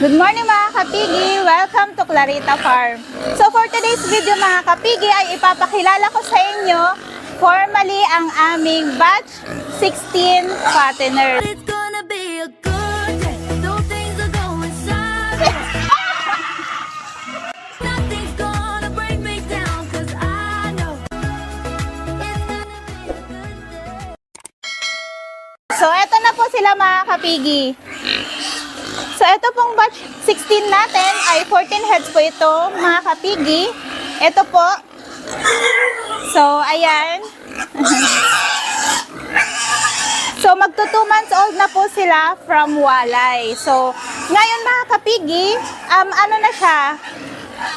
Good morning mga kapigi! Welcome to Clarita Farm. So for today's video mga kapigi ay ipapakilala ko sa inyo formally ang aming batch 16 fattener. It's gonna be a good day. Though things are going sideways. Nothing's gonna break me down, 'cause I know it's gonna be a good day. So eto na po sila mga kapigi. So ito pong batch 16 natin ay 14 heads po ito mga kapigi. Ito po. So ayan. So magto 2 months old na po sila from walay. So ngayon mga kapigi, ano na siya?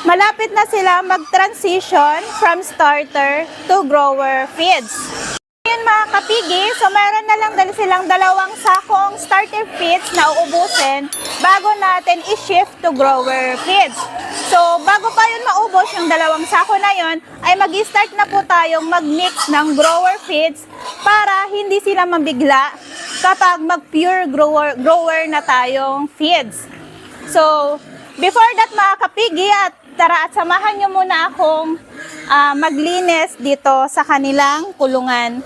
Malapit na sila mag-transition from starter to grower feeds. Ngayon mga kapigi, so mayroon na lang silang 2 sakong starter feeds na uubusin bago natin i-shift to grower feeds. So bago pa yun maubos yung 2 sako na yun, ay mag-start na po tayong mag-mix ng grower feeds para hindi sila mabigla kapag mag-pure grower na tayong feeds. So before that mga kapigi, tara at samahan nyo muna akong maglinis dito sa kanilang kulungan.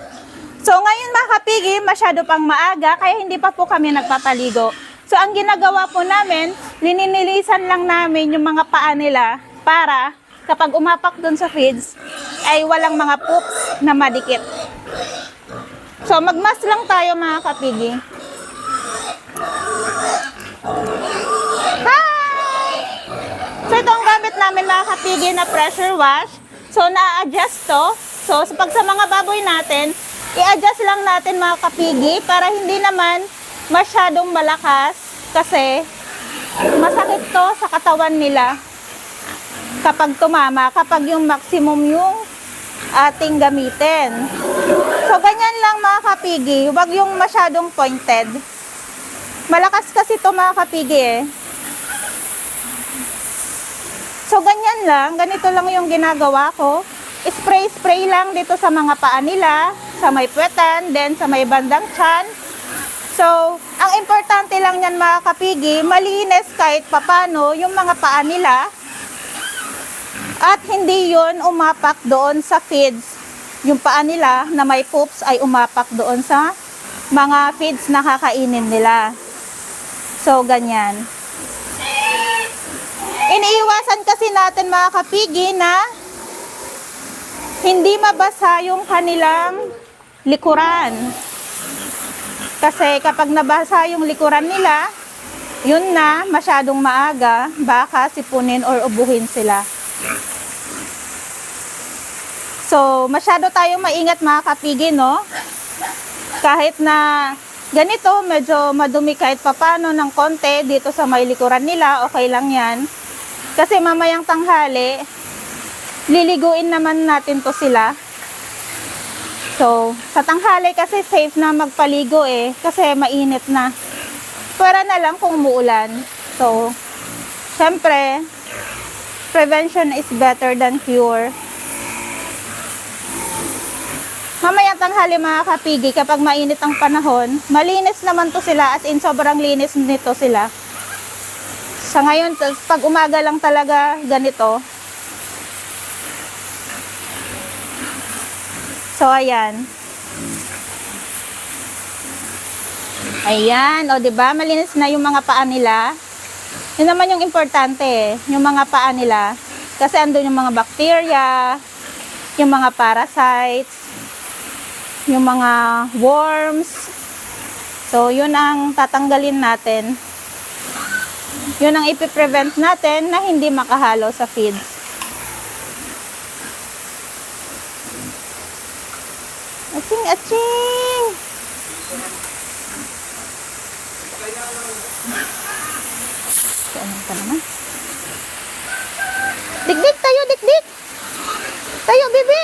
So ngayon mga kapigi, masyado pang maaga kaya hindi pa po kami nagpapaligo. So ang ginagawa po namin, lininilisan lang namin yung mga paa nila para kapag umapak dun sa feeds ay walang mga poops na madikit. So magmas lang tayo mga kapigi. Hi! So ito ang gamit namin mga kapigi na pressure wash. So na-adjust to. So pag sa mga baboy natin, i-adjust lang natin mga kapigi para hindi naman masyadong malakas kasi masakit to sa katawan nila kapag tumama, kapag yung maximum yung ating gamitin. So ganyan lang mga kapigi, huwag yung masyadong pointed. Malakas kasi to mga kapigi eh. So ganyan lang, ganito lang yung ginagawa ko. Spray lang dito sa mga paa nila, sa may puwetan, then sa may bandang tiyan. So, ang importante lang yan mga kapigi, malinis kahit papano yung mga paa nila at hindi yun umapak doon sa feeds. Yung paa nila na may poops ay umapak doon sa mga feeds na kakainin nila. So, ganyan. Iniiwasan kasi natin mga kapigi na hindi mabasa yung kanilang likuran. Kasi kapag nabasa yung likuran nila, yun na, masyadong maaga, baka sipunin or ubuhin sila. So, masyado tayong maingat mga kapigi, no? Kahit na ganito, medyo madumi kahit papano ng konti dito sa may likuran nila, okay lang yan. Kasi mamayang tanghali, liliguin naman natin to sila. So, sa tanghali kasi safe na magpaligo eh, kasi mainit na. Pwera na lang kung umuulan. So, syempre, prevention is better than cure. Mamayang tanghali mga kapigi, kapag mainit ang panahon, malinis naman to sila, as in sobrang linis nito sila. Sa ngayon, pag umaga lang talaga ganito. So, ayan. Ayan, o diba? Malinis na yung mga paa nila. Yun naman yung importante, yung mga paa nila. Kasi andun yung mga bacteria, yung mga parasites, yung mga worms. So, yun ang tatanggalin natin. Yun ang ipiprevent natin na hindi makahalo sa feeds. Aching, aching! Saan ka naman? Dikdik tayo, dikdik! Tayo, bebe!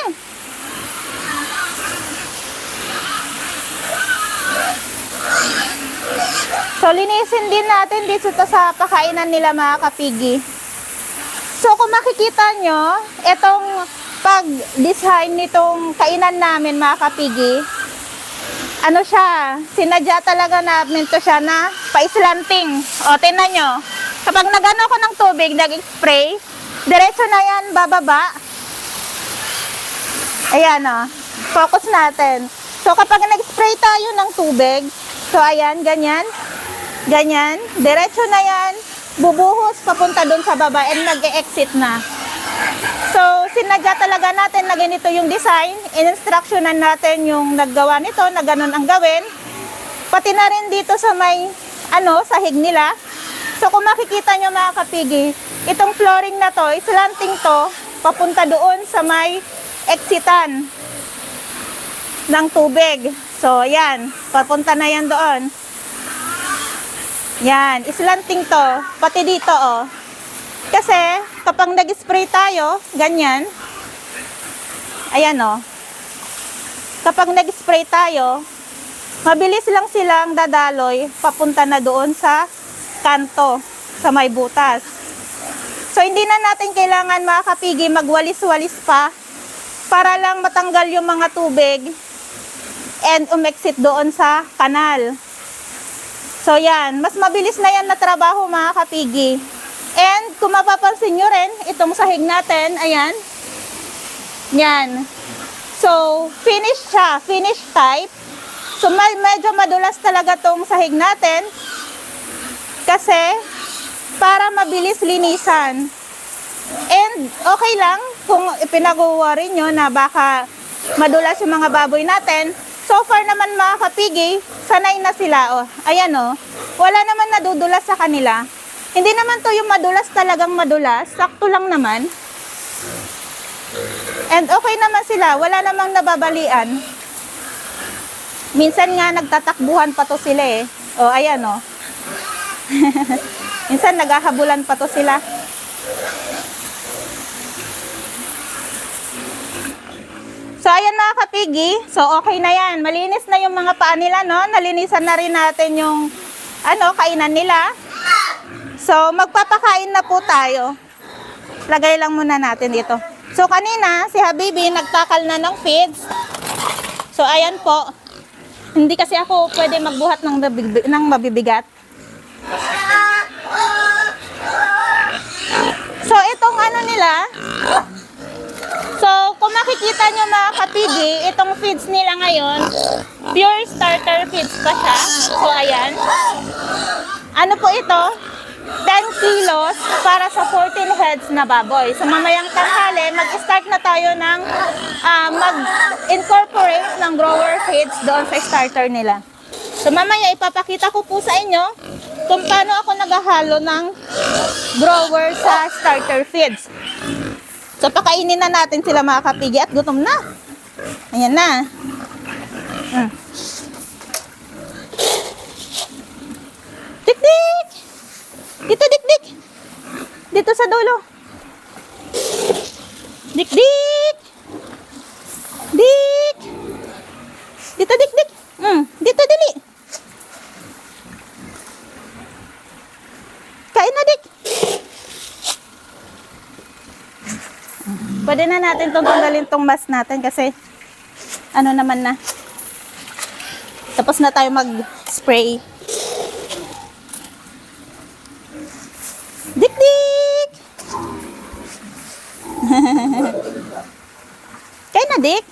So, linisin din natin dito sa pakainan nila mga kapigi. So, kung makikita nyo, itong pag-design nitong kainan namin mga kapigi, ano siya, sinadya talaga namin to siya na pa-slanting. O, tingnan nyo. Kapag nagano ko ng tubig, nag-spray, diretso na yan, bababa. Ayan o. Focus natin. So, kapag nag-spray tayo ng tubig, so ayan, ganyan. Ganyan. Diretso na yan. Bubuhos papunta dun sa baba and mag-e-exit na. So, sinadya talaga natin na ganito yung design. In-instructionan natin yung naggawa nito na ganun ang gawin. Pati na rin dito sa may, sahig nila. So, kung makikita nyo mga kapigi, itong flooring na to, slanting to, papunta doon sa may exitan ng tubig. So, yan. Papunta na yan doon. Yan. Slanting to. Pati dito, oh. Kasi, kapag nag-spray tayo, ganyan. Ayan, oh. Kapag nag-spray tayo, mabilis lang silang dadaloy papunta na doon sa kanto, sa may butas. So, hindi na natin kailangan mga kapigi magwalis-walis pa para lang matanggal yung mga tubig and umexit doon sa kanal. So, yan. Mas mabilis na yan na trabaho mga kapigi. And, kung mapapansin nyo rin, itong sahig natin, ayan. Yan. So, finish siya. Finish type. So, medyo madulas talaga tong sahig natin. Kasi, para mabilis linisan. And, okay lang kung ipinag-worry nyo na baka madulas yung mga baboy natin. So far naman mga kapigi, sanay na sila. Oh. Ayan oh. Wala naman nadudulas sa kanila. Hindi naman to yung madulas talagang madulas. Sakto lang naman. And okay naman sila. Wala namang nababalian. Minsan nga nagtatakbuhan pa to sila eh. Oh, ayan oh. Minsan naghahabulan pa to sila. So, ayan mga kapigi. So, okay na yan. Malinis na yung mga paa nila, no? Nalinisan na rin natin yung, kainan nila. So, magpapakain na po tayo. Lagay lang muna natin dito. So, kanina, si Habibi, nagtakal na ng feeds. So, ayan po. Hindi kasi ako pwede magbuhat ng mabibigat. So, itong nila, so, kung makikita nyo mga kapigi, itong feeds nila ngayon, pure starter feeds pa siya. So, ayan. Ano po ito? 10 kilos para sa 14 heads na baboy. So, mamayang tanghali, mag-start na tayo ng mag-incorporate ng grower feeds doon sa starter nila. So, mamaya ipapakita ko po sa inyo kung paano ako naghahalo ng grower sa starter feeds. So, pakainin na natin sila mga kapigi at gutom na. Ayan na. Dik-dik! Dito, dik-dik! Dito sa dulo. Dik-dik! Dik! Dito, dik-dik! Dito, dili! Kain na, dik! Pwede na natin itong tanggalin itong mask natin kasi naman na. Tapos na tayo mag-spray. Dik-dik! Kain na, dik!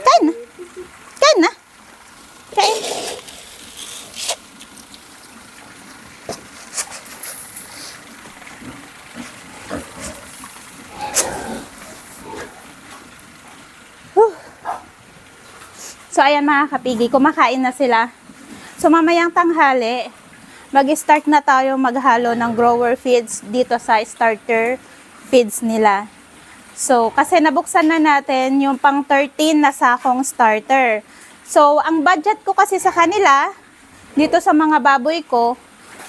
Kain na! Kain na! Kain! So, ayan mga kapigi, kumakain na sila. So, mamayang tanghali, mag-start na tayo maghalo ng grower feeds dito sa starter feeds nila. So, kasi nabuksan na natin yung pang 13 na sakong starter. So, ang budget ko kasi sa kanila, dito sa mga baboy ko,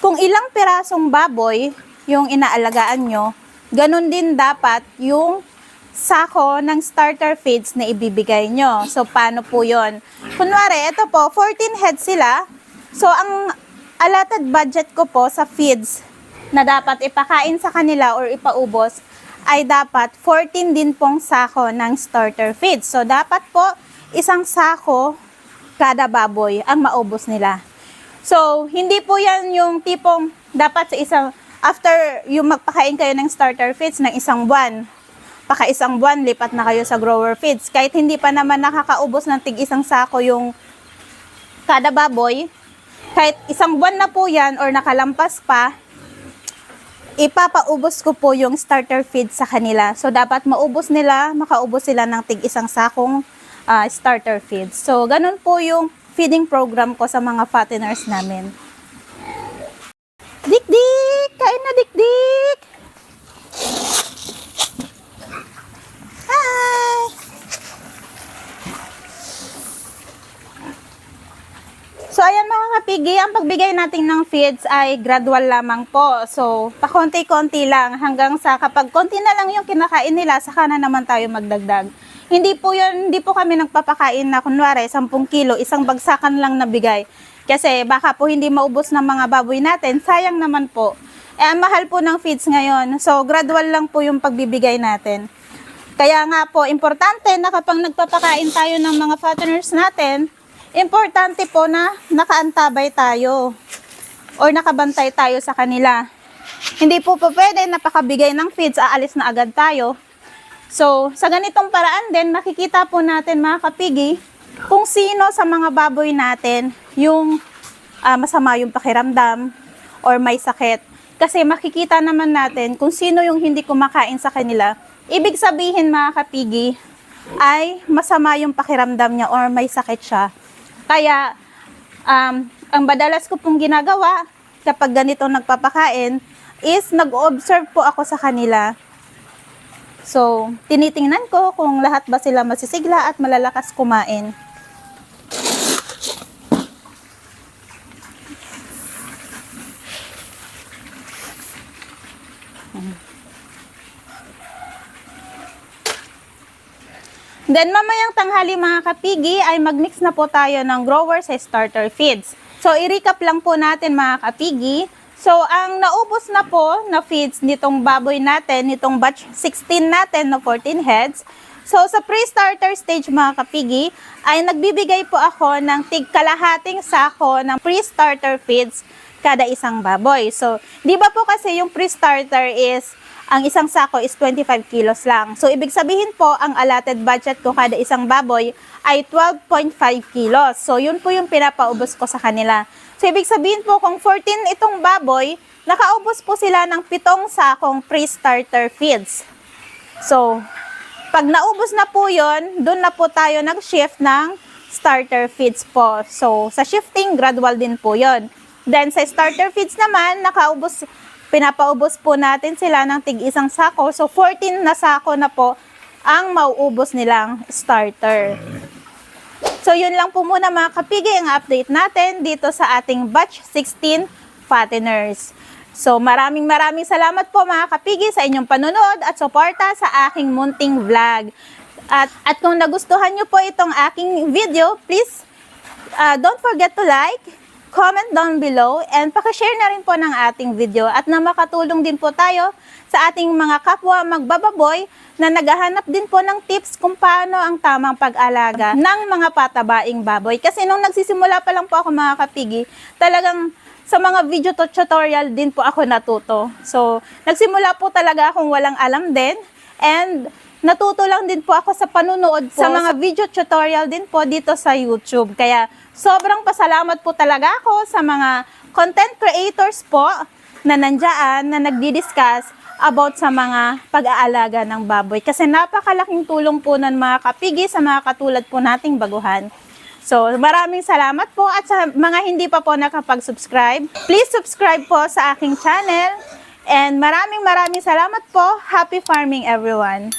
kung ilang pirasong baboy yung inaalagaan nyo, ganun din dapat yung sako ng starter feeds na ibibigay nyo. So, paano po yun? Kunwari, ito po, 14 heads sila. So, ang allotted budget ko po sa feeds na dapat ipakain sa kanila or ipaubos ay dapat 14 din pong sako ng starter feeds. So, dapat po isang sako kada baboy ang maubos nila. So, hindi po yan yung tipong dapat sa isang, after yung magpakain kayo ng starter feeds ng isang buwan, paka isang buwan, lipat na kayo sa grower feeds. Kahit hindi pa naman nakakaubos ng tig isang sako yung kada baboy, kahit isang buwan na po yan or nakalampas pa, ipapaubos ko po yung starter feed sa kanila. So, dapat maubos nila, makaubos sila ng tig isang sakong starter feed. So, ganun po yung feeding program ko sa mga fatteners namin. Dik-dik! Kain na, dik-dik! Hi! So, ayan mga kapigi, ang pagbigay natin ng feeds ay gradual lamang po. So, pakonti-konti lang hanggang sa kapag konti na lang yung kinakain nila, saka na naman tayo magdagdag. Hindi po kami nagpapakain na kunwari 10 kilo, isang bagsakan lang nabigay. Kasi baka po hindi maubos ng mga baboy natin, sayang naman po. Ang mahal po ng feeds ngayon, so gradual lang po yung pagbibigay natin. Kaya nga po, importante na kapag nagpapakain tayo ng mga fatteners natin, importante po na nakaantabay tayo or nakabantay tayo sa kanila. Hindi po pwede napakabigay ng feeds, aalis na agad tayo. So, sa ganitong paraan din, makikita po natin mga kapigi kung sino sa mga baboy natin yung masama yung pakiramdam or may sakit. Kasi makikita naman natin kung sino yung hindi kumakain sa kanila. Ibig sabihin mga kapigi ay masama yung pakiramdam niya or may sakit siya. Kaya, ang madalas ko pong ginagawa kapag ganito nagpapakain is nag-observe po ako sa kanila. So, tinitingnan ko kung lahat ba sila masisigla at malalakas kumain. Then, mamayang tanghali mga kapigi ay mag-mix na po tayo ng grower sa starter feeds. So, i-recap lang po natin mga kapigi. So, ang naubos na po na feeds nitong baboy natin, nitong batch 16 natin na 14 heads. So, sa pre-starter stage mga kapigi, ay nagbibigay po ako ng tig-kalahating sako ng pre-starter feeds kada isang baboy. So, di ba po kasi yung pre-starter is, ang isang sako is 25 kilos lang. So, ibig sabihin po, ang allotted budget ko kada isang baboy ay 12.5 kilos. So, yun po yung pinapaubos ko sa kanila. So, ibig sabihin po, kung 14 itong baboy, nakaubos po sila ng 7 sakong pre-starter feeds. So, pag naubos na po yun, doon na po tayo nag-shift ng starter feeds po. So, sa shifting, gradual din po yun. Then, sa starter feeds naman, pinapaubos po natin sila ng tig-isang sako. So, 14 na sako na po ang mauubos nilang starter. So, yun lang po muna mga kapigi ang update natin dito sa ating batch 16 fatteners. So, maraming salamat po mga kapigi sa inyong panonood at suporta sa aking munting vlog. At kung nagustuhan nyo po itong aking video, please don't forget to like, comment down below, and pakishare na rin po ng ating video at na makatulong din po tayo sa ating mga kapwa magbababoy na naghahanap din po ng tips kung paano ang tamang pag-alaga ng mga patabaing baboy. Kasi nung nagsisimula pa lang po ako mga kapigi, talagang sa mga video tutorial din po ako natuto. So, nagsimula po talaga akong walang alam din, and natuto lang din po ako sa panunood po sa mga video tutorial din po dito sa YouTube. Kaya sobrang pasalamat po talaga ako sa mga content creators po na nandiyan, na nagdi-discuss about sa mga pag-aalaga ng baboy. Kasi napakalaking tulong po ng mga kapigi sa mga katulad po nating baguhan. So, maraming salamat po, at sa mga hindi pa po nakapag-subscribe, please subscribe po sa aking channel. And maraming salamat po. Happy farming everyone!